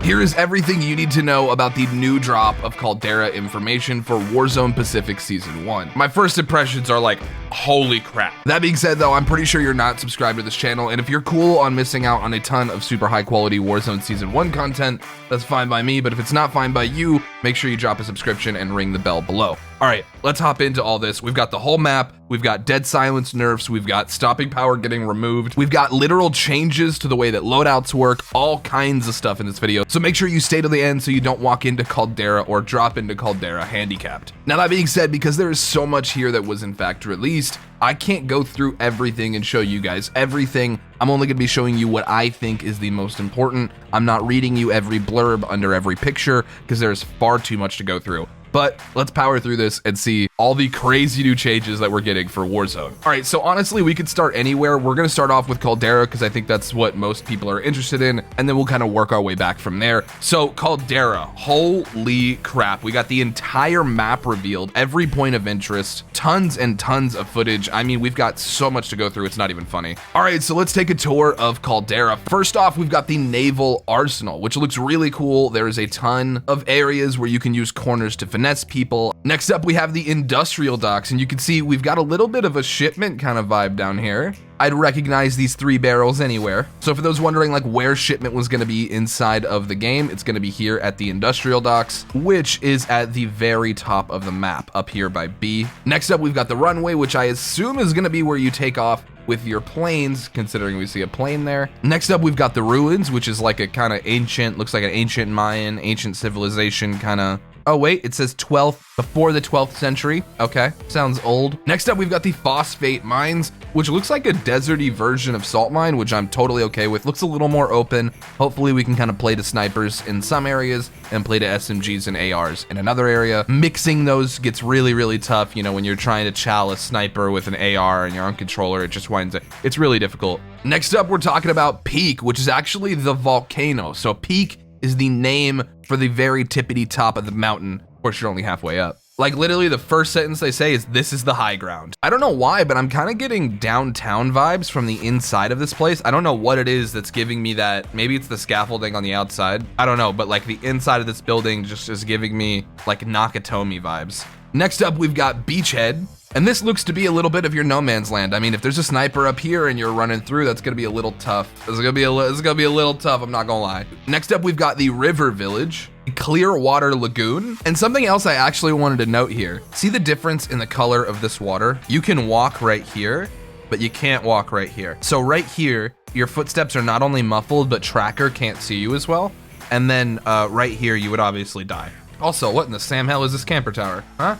Here is everything you need to know about the new drop of Caldera information for Warzone Pacific Season 1. My first impressions are like, holy crap. That being said though, I'm pretty sure you're not subscribed to this channel, and if you're cool on missing out on a ton of super high quality Warzone Season 1 content, that's fine by me, but if it's not fine by you, make sure you drop a subscription and ring the bell below. All right, let's hop into all this. We've got the whole map, we've got dead silence nerfs, we've got stopping power getting removed, we've got literal changes to the way that loadouts work, all kinds of stuff in this video. So make sure you stay to the end so you don't walk into Caldera or drop into Caldera handicapped. Now that being said, because there is so much here that was in fact released, I can't go through everything and show you guys everything. I'm only gonna be showing you what I think is the most important. I'm not reading you every blurb under every picture because there's far too much to go through. But let's power through this and see all the crazy new changes that we're getting for Warzone. All right, so honestly, we could start anywhere. We're gonna start off with Caldera because I think that's what most people are interested in, and then we'll kind of work our way back from there. So Caldera, holy crap. We got the entire map revealed, every point of interest, tons and tons of footage. I mean, we've got so much to go through, it's not even funny. All right, so let's take a tour of Caldera. First off, we've got the Naval Arsenal, which looks really cool. There is a ton of areas where you can use corners to finesse people. Next up, we have the industrial docks, and you can see we've got a little bit of a shipment kind of vibe down here. I'd recognize these 3 barrels anywhere. So for those wondering like where shipment was gonna be inside of the game, it's gonna be here at the industrial docks, which is at the very top of the map up here by B. Next up, we've got the runway, which I assume is gonna be where you take off with your planes, considering we see a plane there. Next up, we've got the ruins, which is like a kind of ancient, looks like an ancient Mayan, ancient civilization kind of. Oh wait, it says 12th, before the 12th century. Okay, sounds old. Next up, we've got the Phosphate Mines, which looks like a deserty version of Salt Mine, which I'm totally okay with. Looks a little more open. Hopefully we can kind of play to snipers in some areas and play to SMGs and ARs in another area. Mixing those gets really, really tough. You know, when you're trying to chow a sniper with an AR and you're on controller, it just winds up, it's really difficult. Next up, we're talking about Peak, which is actually the volcano. So Peak is the name for the very tippity top of the mountain. Of course, you're only halfway up. Like literally the first sentence they say is, "This is the high ground." I don't know why, but I'm kind of getting downtown vibes from the inside of this place. I don't know what it is that's giving me that. Maybe it's the scaffolding on the outside. I don't know, but like the inside of this building just is giving me like Nakatomi vibes. Next up, we've got Beachhead. And this looks to be a little bit of your no man's land. I mean, if there's a sniper up here and you're running through, that's gonna be a little tough. This is gonna be a little tough, I'm not gonna lie. Next up, we've got the River Village, Clearwater Lagoon, and something else I actually wanted to note here. See the difference in the color of this water? You can walk right here, but you can't walk right here. So right here, your footsteps are not only muffled, but tracker can't see you as well. And then right here, you would obviously die. Also, what in the Sam hell is this camper tower? Huh?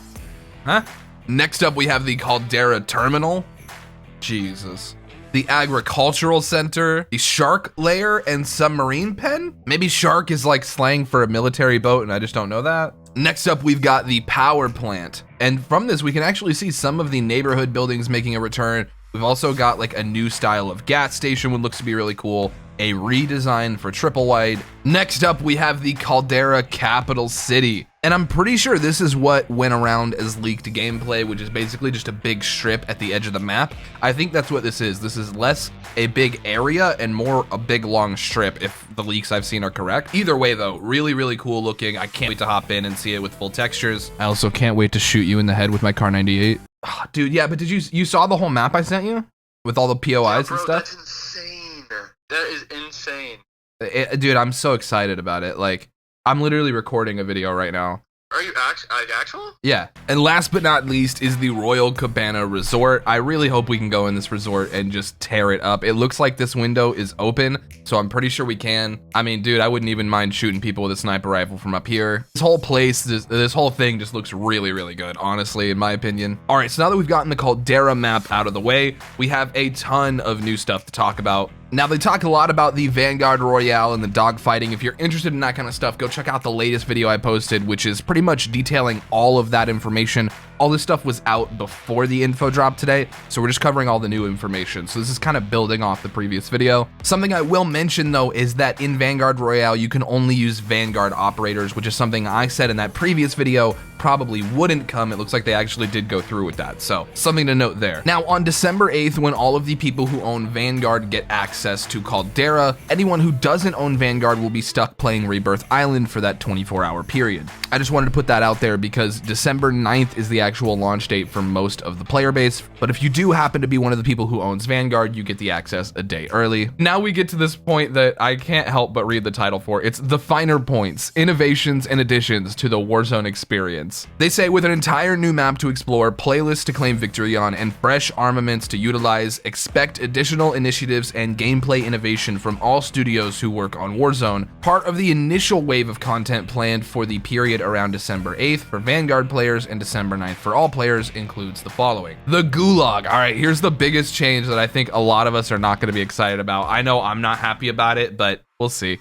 Next up, we have the Caldera Terminal. Jesus. The Agricultural Center, the Shark Lair and Submarine Pen? Maybe shark is like slang for a military boat and I just don't know that. Next up, we've got the Power Plant. And from this, we can actually see some of the neighborhood buildings making a return. We've also got like a new style of gas station, which looks to be really cool. A redesign for triple wide. Next up, we have the Caldera Capital City. And I'm pretty sure this is what went around as leaked gameplay, which is basically just a big strip at the edge of the map. I think that's what this is. This is less a big area and more a big long strip, if the leaks I've seen are correct. Either way though, really, really cool looking. I can't wait to hop in and see it with full textures. I also can't wait to shoot you in the head with my Kar 98. Oh, dude, yeah, but did you saw the whole map I sent you? With all the POIs and stuff? That's insane. That is insane. Dude, I'm so excited about it. Like, I'm literally recording a video right now. Are you actual? Yeah. And last but not least is the Royal Cabana Resort. I really hope we can go in this resort and just tear it up. It looks like this window is open, so I'm pretty sure we can. I mean, dude, I wouldn't even mind shooting people with a sniper rifle from up here. This whole place, this whole thing just looks really, really good, honestly, in my opinion. All right, so now that we've gotten the Caldera map out of the way, we have a ton of new stuff to talk about. Now, they talk a lot about the Vanguard Royale and the dogfighting. If you're interested in that kind of stuff, go check out the latest video I posted, which is pretty much detailing all of that information. All this stuff was out before the info drop today, so we're just covering all the new information. So this is kind of building off the previous video. Something I will mention though is that in Vanguard Royale, you can only use Vanguard operators, which is something I said in that previous video probably wouldn't come. It looks like they actually did go through with that, so something to note there. Now, on December 8th, when all of the people who own Vanguard get access access to Caldera. Anyone who doesn't own Vanguard will be stuck playing Rebirth Island for that 24-hour period. I just wanted to put that out there because December 9th is the actual launch date for most of the player base, but if you do happen to be one of the people who owns Vanguard, you get the access a day early. Now we get to this point that I can't help but read the title for. It's the finer points, innovations, and additions to the Warzone experience. They say with an entire new map to explore, playlists to claim victory on, and fresh armaments to utilize, expect additional initiatives and gameplay innovation from all studios who work on Warzone. Part of the initial wave of content planned for the period around December 8th for Vanguard players and December 9th for all players includes the following. The Gulag. All right, here's the biggest change that I think a lot of us are not going to be excited about. I know I'm not happy about it, but we'll see.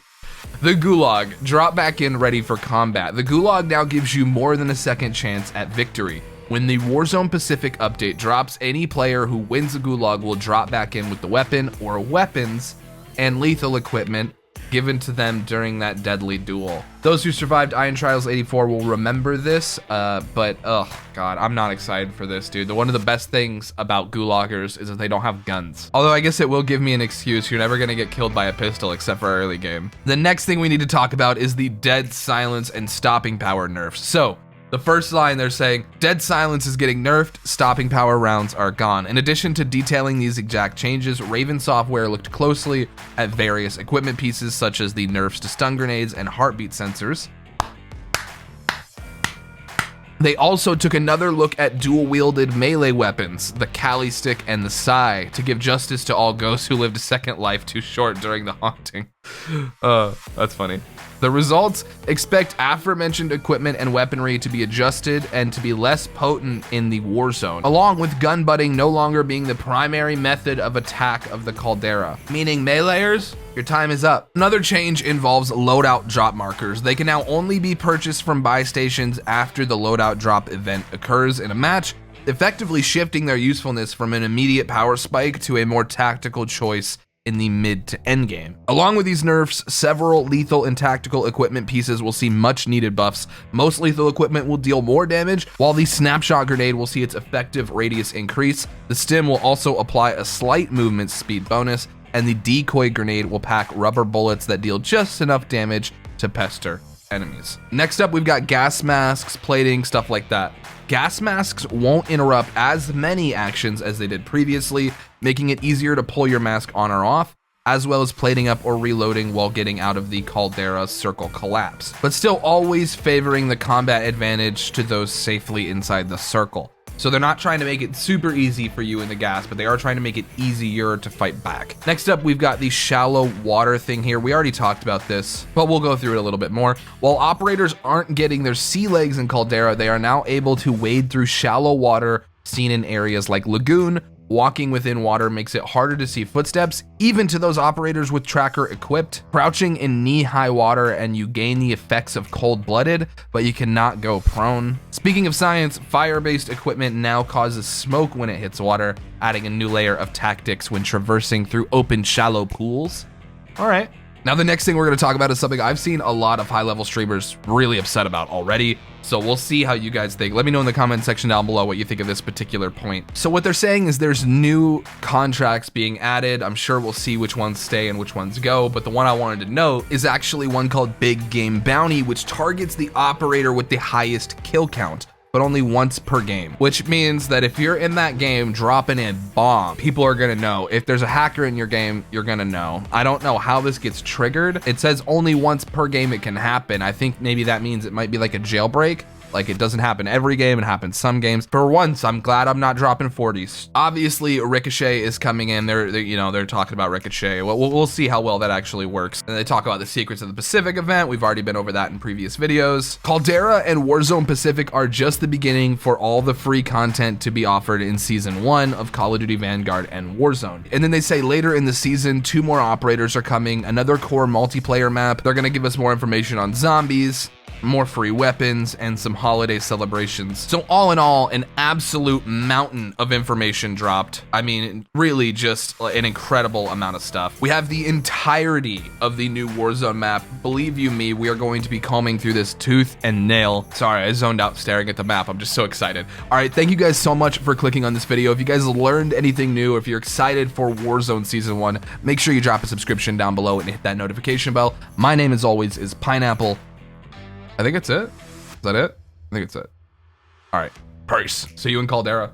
The Gulag. Drop back in ready for combat. The Gulag now gives you more than a second chance at victory. When the Warzone Pacific update drops, any player who wins the Gulag will drop back in with the weapon or weapons and lethal equipment given to them during that deadly duel. Those who survived Iron Trials 84 will remember this, but oh god, I'm not excited for this, dude. One of the best things about Gulagers is that they don't have guns. Although I guess it will give me an excuse. You're never gonna get killed by a pistol except for early game. The next thing we need to talk about is the dead silence and stopping power nerfs. So, the first line they're saying, dead silence is getting nerfed, stopping power rounds are gone. In addition to detailing these exact changes, Raven Software looked closely at various equipment pieces such as the nerfs to stun grenades and heartbeat sensors. They also took another look at dual-wielded melee weapons, the Kali Stick and the Sai, to give justice to all ghosts who lived a second life too short during the haunting. That's funny. The results: expect aforementioned equipment and weaponry to be adjusted and to be less potent in the war zone, along with gun butting no longer being the primary method of attack of the Caldera. Meaning meleeers, your time is up. Another change involves loadout drop markers. They can now only be purchased from buy stations after the loadout drop event occurs in a match, effectively shifting their usefulness from an immediate power spike to a more tactical choice in the mid to end game. Along with these nerfs, several lethal and tactical equipment pieces will see much needed buffs. Most lethal equipment will deal more damage, while the snapshot grenade will see its effective radius increase. The stim will also apply a slight movement speed bonus, and the decoy grenade will pack rubber bullets that deal just enough damage to pester enemies. Next up, we've got gas masks, plating, stuff like that. Gas masks won't interrupt as many actions as they did previously, making it easier to pull your mask on or off, as well as plating up or reloading while getting out of the Caldera circle collapse, but still always favoring the combat advantage to those safely inside the circle. So they're not trying to make it super easy for you in the gas, but they are trying to make it easier to fight back. Next up, we've got the shallow water thing here. We already talked about this, but we'll go through it a little bit more. While operators aren't getting their sea legs in Caldera, they are now able to wade through shallow water seen in areas like Lagoon. Walking within water makes it harder to see footsteps, even to those operators with tracker equipped. Crouching in knee-high water and you gain the effects of cold-blooded, but you cannot go prone. Speaking of science, fire-based equipment now causes smoke when it hits water, adding a new layer of tactics when traversing through open, shallow pools. All right. Now the next thing we're going to talk about is something I've seen a lot of high-level streamers really upset about already, so we'll see how you guys think. Let me know in the comment section down below what you think of this particular point. So what they're saying is there's new contracts being added. I'm sure we'll see which ones stay and which ones go, but the one I wanted to note is actually one called Big Game Bounty, which targets the operator with the highest kill count, but only once per game, which means that if you're in that game dropping a bomb, people are gonna know. If there's a hacker in your game, you're gonna know. I don't know how this gets triggered. It says only once per game it can happen. I think maybe that means it might be like a jailbreak. Like it doesn't happen every game, it happens some games. For once, I'm glad I'm not dropping 40s. Obviously, Ricochet is coming in. They're talking about Ricochet. We'll see how well that actually works. And they talk about the secrets of the Pacific event. We've already been over that in previous videos. Caldera and Warzone Pacific are just the beginning for all the free content to be offered in Season 1 of Call of Duty Vanguard and Warzone. And then they say later in the season, 2 more operators are coming, another core multiplayer map. They're gonna give us more information on zombies, more free weapons, and some holiday celebrations. So all in all, an absolute mountain of information dropped. I mean, really just an incredible amount of stuff. We have the entirety of the new Warzone map. Believe you me, we are going to be combing through this tooth and nail. Sorry, I zoned out staring at the map. I'm just so excited. All right, thank you guys so much for clicking on this video. If you guys learned anything new, if you're excited for Warzone Season 1, make sure you drop a subscription down below and hit that notification bell. My name, as always, is Pineapple. I think it's it. Is that it? I think it's it. All right, peace. See you in Caldera.